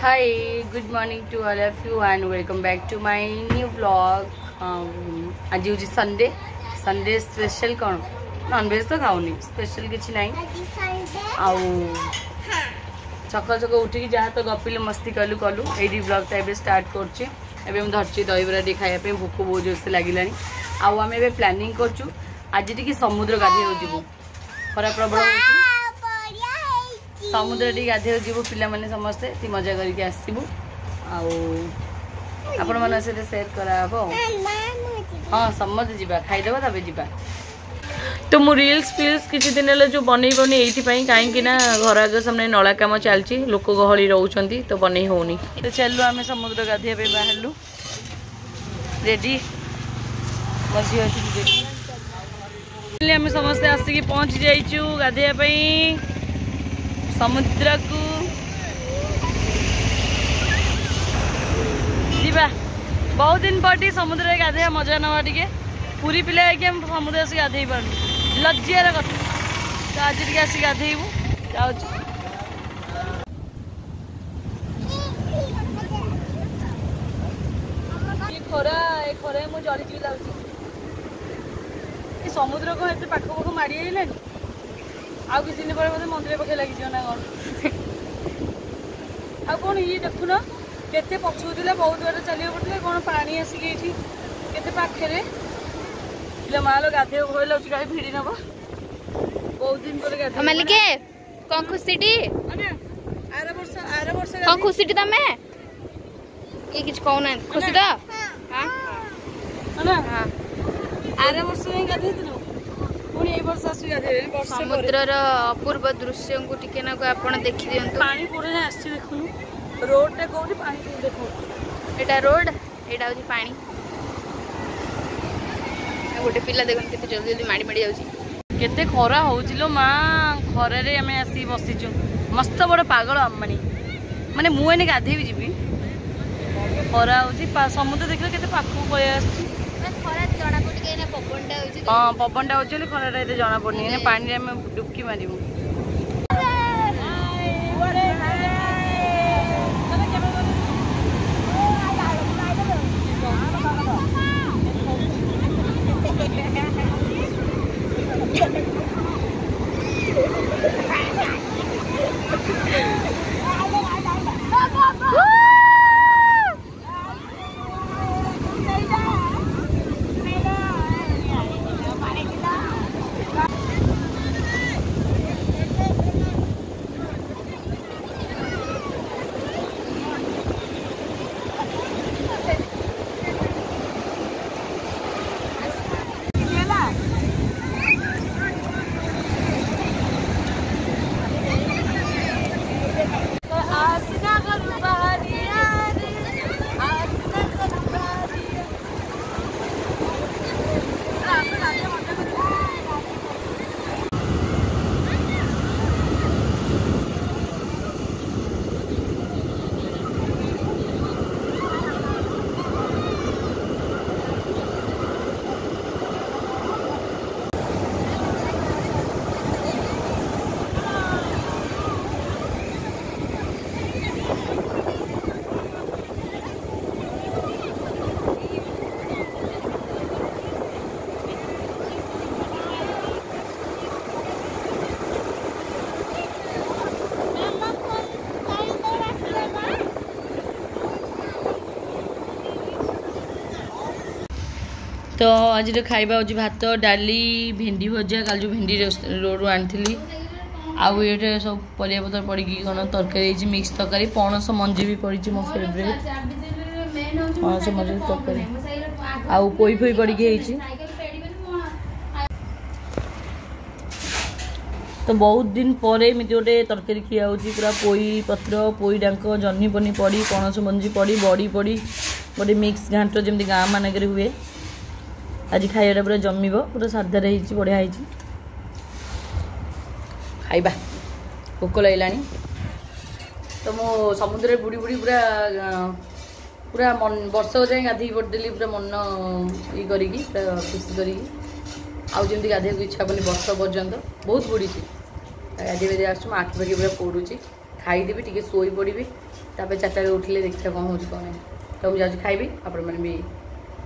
Hi, good morning to all of you and welcome back to my new vlog. आज हूँ Sunday Sunday special कौन nonveg तो खाऊनी special किसी नहीं आउ सकाल सकाल उठिकी जहाँ तो गपिलु मस्ती कलु कलु ये ब्लॉग टाइप स्टार्ट करछि एबे हम धरछि दहीबरा टी खाया पे भूख बहुत जोर से लागिलानी आउ आमे एबे प्लानिंग करछु आज टी समुद्र गाधे हो जिवु खरा प्रबल होछि समुद्र टी गाधे जीवु पिला माने समस्ते ती मजा करके आसीबु आउ आपण मन से शेयर कराबो हां समझ जीबा खाइ देबा तबे जीबा तो मु रील्स फिल्स किछि दिन ले जो बनै बनै एथि पई काहे कि ना घर आगे सामने नळा काम चलची लोक गहली रहउछंती तो बनै होउनी तो चललो हमें समुद्र गाधे पे बाहरलु रेडी मजी अछि रेडी हमें समस्ते आसी कि पहुंच जाइछु गाधे पई समुद्र को जीवा बहुत दिन पर समुद्र गाधे मजा नवा टिके पूरी पिला है कि हम समुद्र से गाधे पार लज्जार कथा तो आज टिके आसी गाधेबू जाउछु खरा खरा मु जड़ी जी लाउछि समुद्र को एते पाख पाख मारी आइलानी आउ किसी दिन पर बोले मंदिर पाखे लगी ना कौन ये देखु ना केते पछुला बहुत बार चलिए पड़े कौन पानी आसिक केते पाखे पिला मालो गाधे भय लगे कहीं भिड़ी नब बहुत दिन पर गाधे मालिके कौन खुशीटी आर वर्ष कौन खुशीटी तमे ये किछ कहना खुशी तो हां हां आर वर्ष में गाधे दिलो समुद्रर अपूर्व दृश्य को टिके ना को आपण देखि दियंतु पानी पूरा आछि देखुनु रोड टे कोठी पानी देखो एटा रोड एटा होची पानी गोटे पिला देखन केते जल्दी जल्दी माडी माडी जाउची केते खरा होउचिलो मा खरा रे हमें आसी बसिचु मस्त बड़ पागल अम्मानी माने मु एने गाधे भी जीबी खरा होची समुद्र देखले केते पाखु पय आछि खरा जड़ा को टिके ना पवनटा होची हां पवनटा होची ले खरा रे जणा पड़नी ने पानी रे में डुबकी मारिबु तो आज खाइबा होची भात डाली भेंडी भजा काल जो भेंडी रोड आनी आउ ये सब परिया पतर पड़ी कौन तरकारी मिक्स तरकारी पणस मंजी भी पड़ी मो फेवरेट पणस मंजी तरकारी आउ पोई फोई पड़ी तो बहुत दिन पर एमती गोटे तरकारी खिया होची पूरा पोई पत्र पोई डांक जह्नी पनी पड़ी पणस मंजी पड़ी बड़ी पड़ी गोटे मिक्स घाट जमी गाँ मानक हुए आज खाइबा पूरा जमीब पूरा साधा बढ़िया खाइबा भोक लगे तो मो समुद्र बुड़ी बुड़ी पूरा पूरा मन वर्ष जाए गाधी पड़देली पूरा मन ये करी पूरा खुशी करी आउ जमी गाधे इच्छा पड़े वर्ष पर्यंत बहुत बुड़ी गाधी बाधी आस आखि पाखि पूरा पोड़ुची खाईदेवी टी शोई पड़ी तापर 4टा उठिले देखिए कौन हो कौन नहीं तो मुझे जाऊँ खाइबी आपण मैंने भी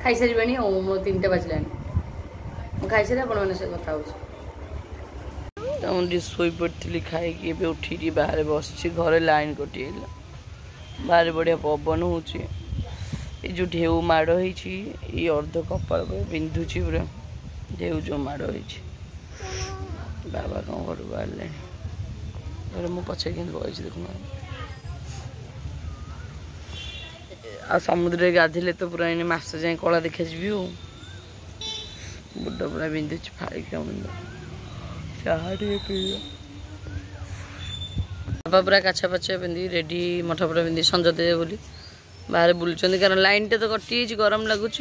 खाई सारे मो 3टा बाजिला मुझे खाई सारे आपण मैंने कथा हो शोई पड़ी खाई उठी बाहर बस घरे लाइन कटि बाहर बढ़िया पवन हो जो ढेउ माड़ हो अर्ध कपाल बिंधुची पूरा ढेउ जो माड़ हो बाबा कौन घर बाहर मो पचे कि बस देखुना आ समुद्र गाधेले तो पूरा इन मस जाए कला देखा जी बुढ़ पूरा बिंधुची फाड़ी बाबा पूरा काछा पाछा पिंधि रेडी मठा पूरा पिंधि संज दे बोली बाहर बुलूँ कारण लाइन टे तो कटि गरम लगुच।